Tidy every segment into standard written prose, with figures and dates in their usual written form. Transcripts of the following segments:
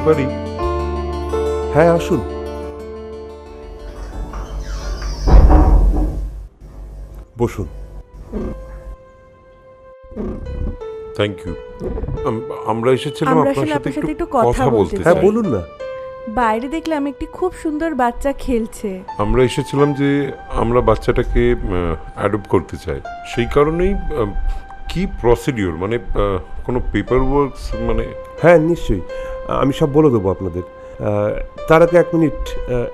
পারি? হ্যাঁ, আসুন। বসুন। Thank you. আমরা এসেছিলাম আমরা আপনার আসলে সাথে আপনার সাথে একটু একটু কথা বলতে বলতে চাই। হ্যাঁ, চাই। বলুন না। বাইরে দেখলাম একটি খুব সুন্দর বাচ্চা খেলছে। আমরা এসেছিলাম যে আমরা বাচ্চাটাকে অ্যাডপ্ট করতে চাই, সেই কারণেই কি প্রসিডিওর, মানে কোনো পেপার ওয়ার্কস, মানে হ্যাঁ, নিশ্চয়ই, আমি সব বলে দেবো আপনাদের। তার আগে 1 মিনিট,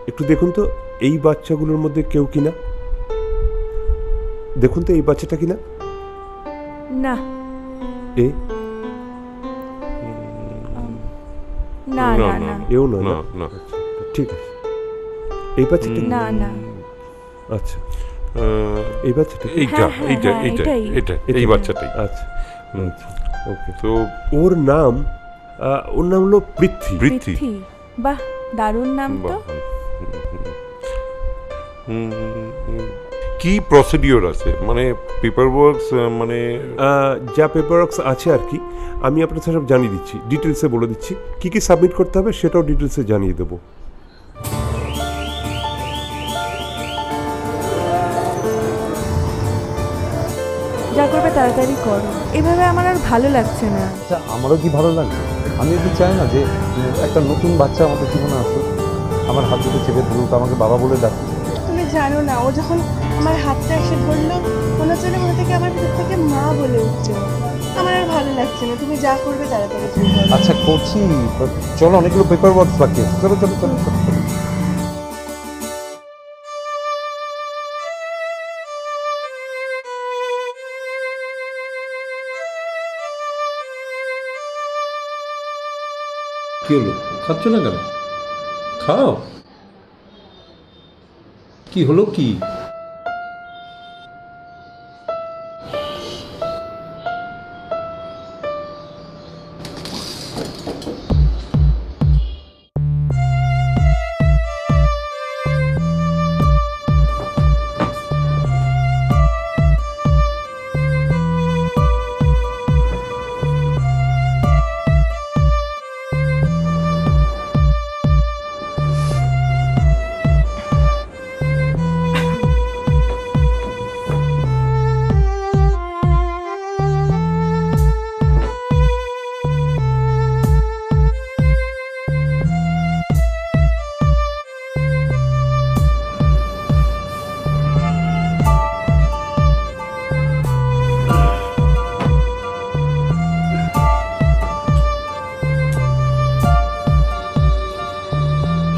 একটু দেখুন তো এই বাচ্চাগুলোর মধ্যে কেউ কিনা। দেখুন তো এই বাচ্চাটা কিনা। না এ না না, না না, না এও নয় না, না? না। আচ্ছা, ঠিক আছে। এই বাচ্চাটা না না আচ্ছা, এই বাচ্চাটা এইটা হ্যাঁ, এইটা হ্যাঁ, এইটা এটাই। এটা এই এটাই। বাচ্চাটাই। আচ্ছা, আচ্ছা, ওকে। তো ওর নাম হলো পৃথ্বী। বৃত্তি। পৃথ্বী। বাহ, দারুণ নাম তো। কি প্রসিডিওর আছে, মানে পেপার ওয়ার্কস, মানে যা পেপারওয়ার্কস আছে আর কি, আমি আপনাদের সব জানিয়ে দিচ্ছি, ডিটেলসে বলে দিচ্ছি। কি কি সাবমিট করতে হবে সেটাও ডিটেলসে জানিয়ে দেবো। যা করবে তাড়াতাড়ি করো, এভাবে আমার আর ভালো লাগছে না। আচ্ছা, আমারও কি ভালো লাগছে। আমি একটু চাই না যে একটা নতুন বাচ্চা আমাদের জীবনে আসুক, আমার হাত দুটো চেপে ধরুক, আমাকে বাবা বলে ডাকুক। তুমি জানো না, ও যখন আমার হাতটা এসে ধরলো, মনে হচ্ছে না মনে থেকে আমার ভিতর থেকে মা বলে উঠছে। আমার আর ভালো লাগছে না, তুমি যা করবে তাড়াতাড়ি তুমি করো। আচ্ছা, করছি। চলো, অনেকগুলো পেপার ওয়ার্কস বাকি আছে। চলো চলো চলো চলো চলো। কি হলো, খাচ্ছ না কেন? খাও। কি হলো কি?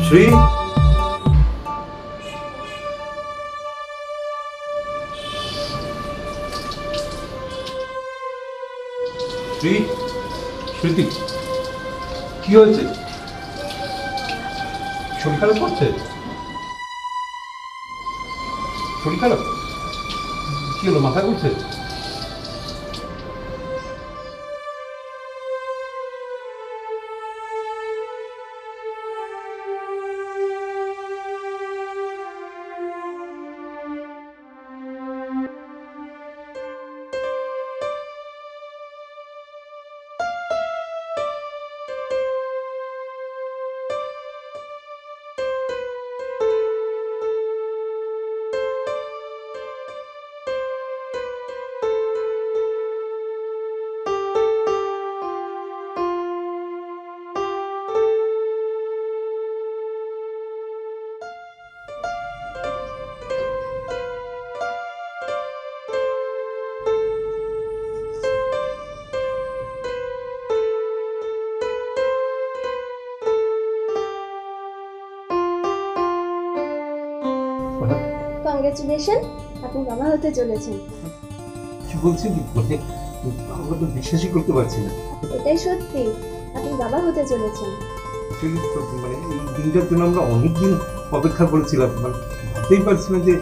শ্রী, শ্রী, স্মৃতি, কি হয়েছে? শরীর খারাপ করছে? শরীর খারাপ? কি হলো, মাথা ঘুরছে? কংগ্রেচুলেশন, আপনি বাবা হতে চলেছেন। কি বলছি, মানে আমরা তো বিশ্বাসই করতে পারছি না। এটাই সত্যি, আপনি বাবা হতে চলেছেন। মানে এই দিনটার জন্য আমরা অনেকদিন অপেক্ষা করেছিলাম, মানে ভাবতেই পারছি না যে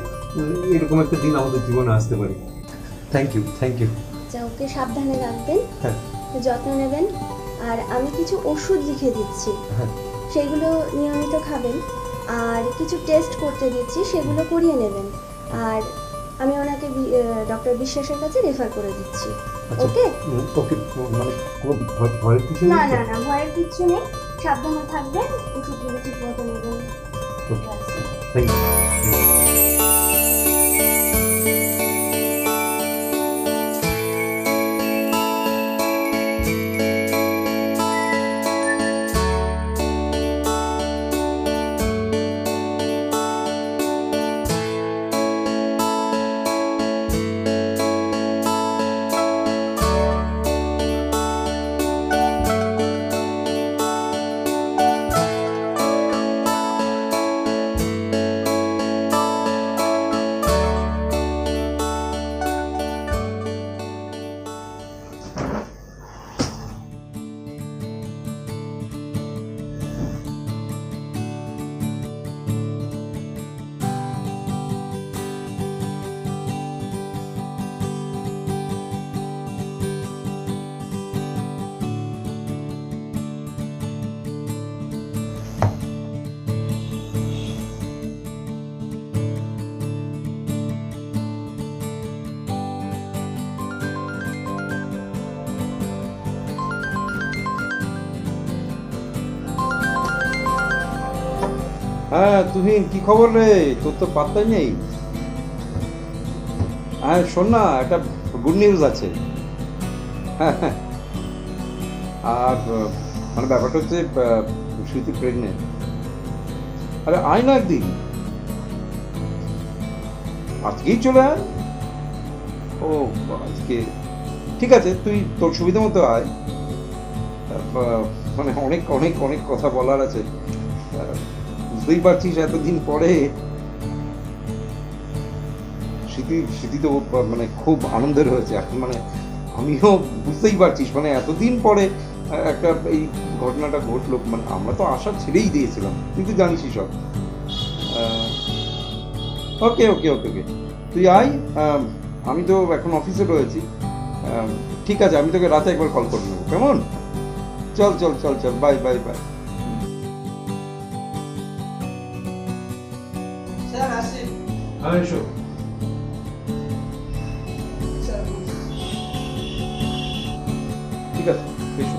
এরকম একটা দিন আমাদের জীবনে আসতে পারে। Thank you, thank you. যা, ওকে সাবধানে রাখবেন, হ্যাঁ। যত্ন নেবেন। আর আমি কিছু ওষুধ লিখে দিচ্ছি, হ্যাঁ। সেগুলো নিয়মিত খাবেন। আর কিছু টেস্ট করতে দিচ্ছি, সেগুলো করিয়ে নেবেন। আর আমি ওনাকে ডক্টর বিশ্বাসের কাছে রেফার করে দিচ্ছি। আচ্ছা, ওকে? ওকে, মানে কোনো ভয়ের কিছু না নেই তো? না না, ভয়ের কিচ্ছু নেই। সাবধানে থাকবেন, ওষুধগুলো ঠিক মতো নেবেন। রাখছি। Thank you. হ্যাঁ তুহিন, কি খবর রে? তোর তো পাত্তাই নেই। হ্যাঁ শোন না, একটা গুড নিউজ আছে। হ্যাঁ হ্যাঁ, আর মানে ব্যাপারটা হচ্ছে স্মৃতি প্রেগনেন্ট। আরে আয় না একদিন, আজকেই চলে আয়। ও আজকে ঠিক আছে, তুই তোর সুবিধা মতো আয়। মানে অনেক অনেক অনেক কথা বলার আছে। বুঝতেই পারছিস এতদিন পরে স্মৃতি তো মানে খুব আনন্দের হয়েছে। এখন মানে আমিও বুঝতেই পারছিস, মানে এতদিন পরে একটা এই ঘটনাটা ঘটলো। মানে আমরা তো আশা ছেড়েই দিয়েছিলাম, তুই তো জানিসই সব। ওকে ওকে ওকে ওকে, তুই আয়। আমি তো এখন অফিসে রয়েছি। ঠিক আছে, আমি তোকে রাতে একবার কল করে নেবো, কেমন? চল চল চল চল, বাই বাই বাই। হ্যাঁ এসো। ঠিক আছে, এসো।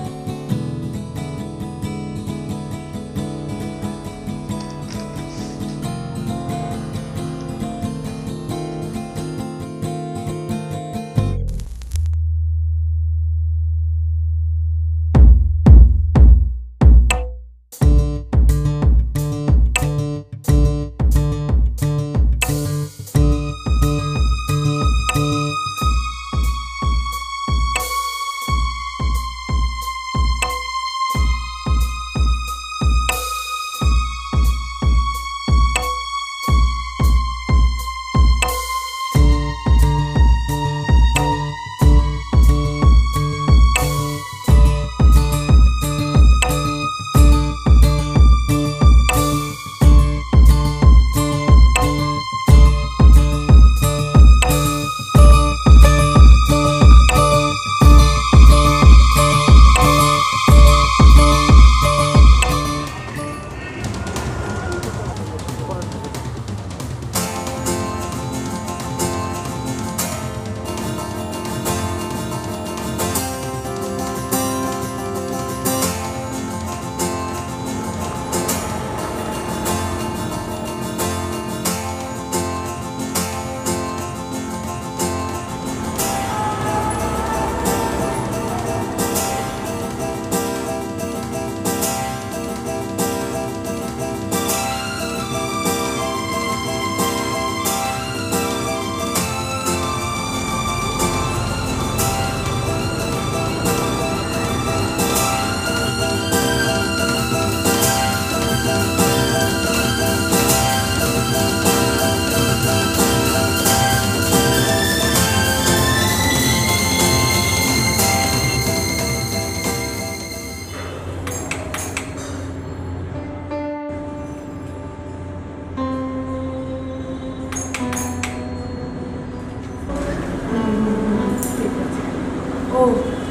ও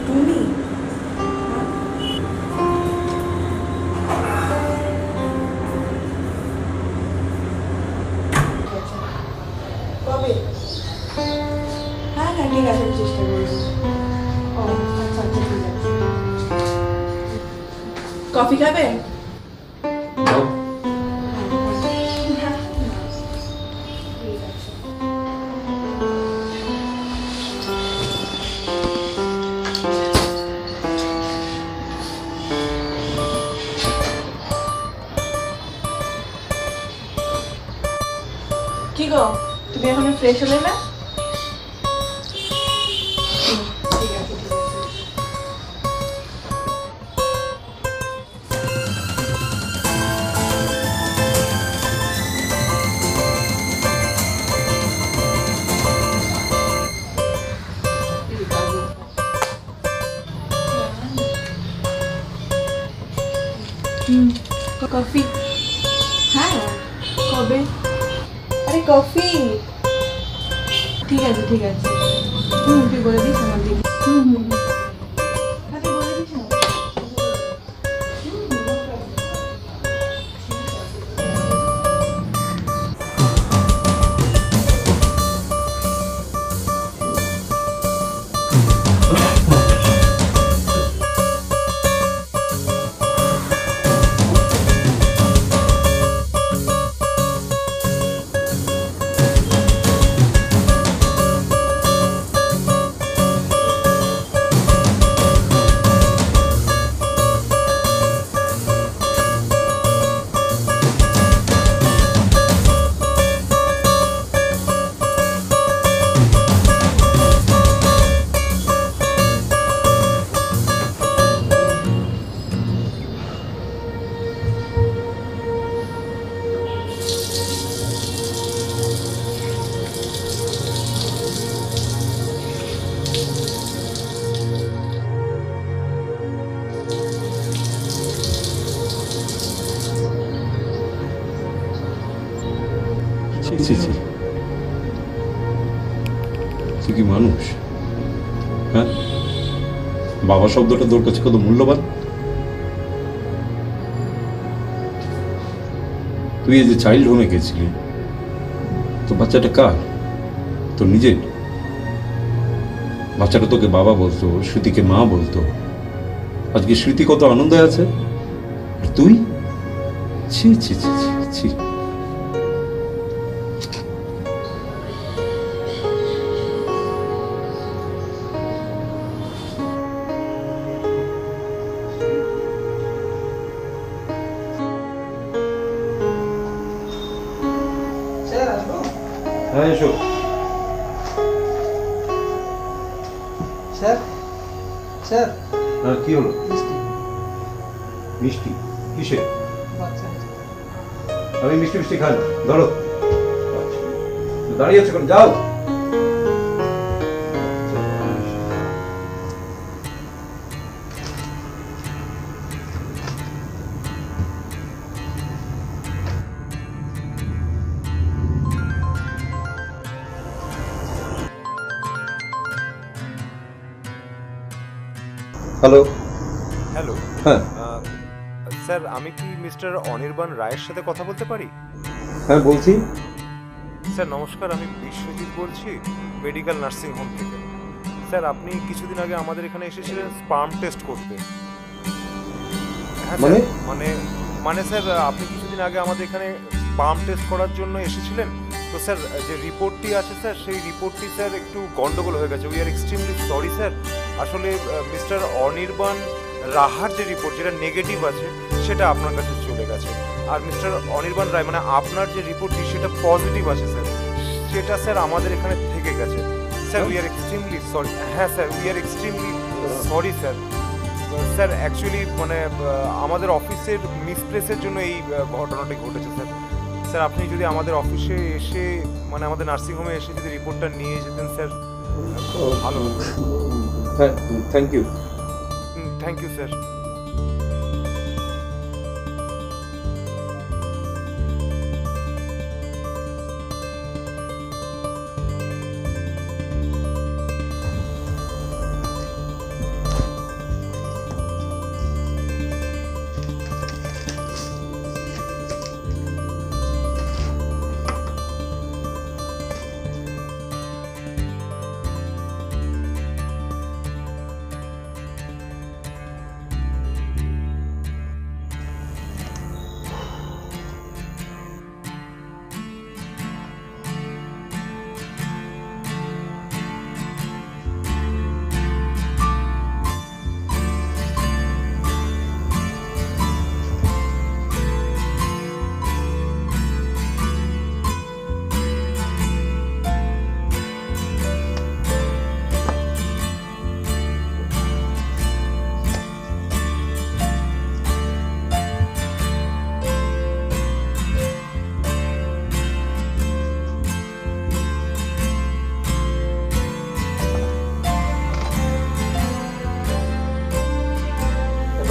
তুমি? কবে? হ্যাঁ হ্যাঁ, ঠিক আছে, চেষ্টা করবো। ও আচ্ছা আচ্ছা, ঠিক আছে। কফি খাবে? কি গো, তুমি এখনো ফ্রেশ হলে না? ঠিক আছে, ঠিক আছে। কফি? হ্যাঁ, কবে? আরে কফি। ঠিক আছে, ঠিক আছে। তুই বলে দিস আমার দিকে। তুই বলে দিস না। ছি ছি ছি, সে কি মানুষ? হ্যাঁ, বাবা শব্দটা তোর কাছে কত মূল্যবান। তুই এই যে চাইল্ড হোমে গেছিলি, তো বাচ্চাটা কার? তোর নিজের? বাচ্চাটা তোকে বাবা বলতো, স্মৃতিকে মা বলতো। আজকে স্মৃতি কত আনন্দে আছে, আর তুই? ছি ছি ছি ছি ছি। স্যার আসবো? হ্যাঁ এসো। স্যার, স্যার হ্যাঁ, কি হলো? মিষ্টি। মিষ্টি? কিসে? বাচ্চা। আমি মিষ্টি মিষ্টি খাই না, ধরো। দাঁড়িয়ে আছো কেন? যাও। হ্যালো। হ্যালো, হ্যাঁ স্যার আমি কি মিস্টার অনির্বাণ রায়ের সাথে কথা বলতে পারি? হ্যাঁ বলছি। স্যার নমস্কার, আমি বিশ্বজিৎ বলছি মেডিকেল নার্সিং হোম থেকে। স্যার আপনি কিছুদিন আগে আমাদের এখানে এসেছিলেন স্পার্ম টেস্ট করতে। হ্যাঁ মানে? স্যার, মানে স্যার আপনি কিছুদিন আগে আমাদের এখানে স্পার্ম টেস্ট করার জন্য এসেছিলেন। তো স্যার যে রিপোর্টটি আছে স্যার, সেই রিপোর্টটি স্যার একটু গন্ডগোল হয়ে গেছে। We are extremely sorry sir. আসলে মিস্টার অনির্বাণ রাহার যে রিপোর্ট, যেটা নেগেটিভ আছে, সেটা আপনার কাছে চলে গেছে। আর মিস্টার অনির্বাণ রায় মানে আপনার যে রিপোর্টটি, সেটা পজিটিভ আছে স্যার, সেটা স্যার আমাদের এখানে থেকে গেছে। Sir we are extremely sorry. হ্যাঁ sir, we are extremely sorry sir. Sir actually মানে আমাদের অফিসের মিসপ্লেসের জন্য এই ঘটনাটি ঘটেছে স্যার। স্যার আপনি যদি আমাদের অফিসে এসে মানে আমাদের নার্সিংহোমে এসে যদি রিপোর্টটা নিয়ে যেতেন স্যার, ভালো হতো। Thank you. Thank you sir.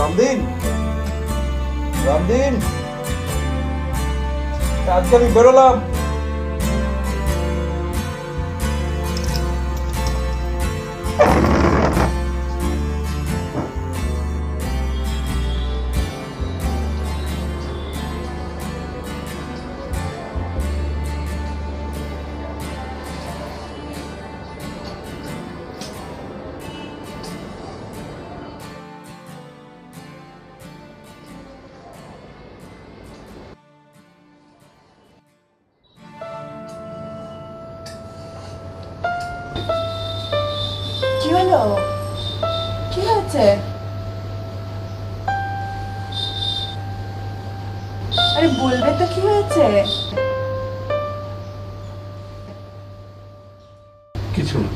Ramdin, Ramdin, আজকে আমি বেরোলাম। কি হলো? কি হয়েছে? আরে বলবে তো কি হয়েছে? কিছু না।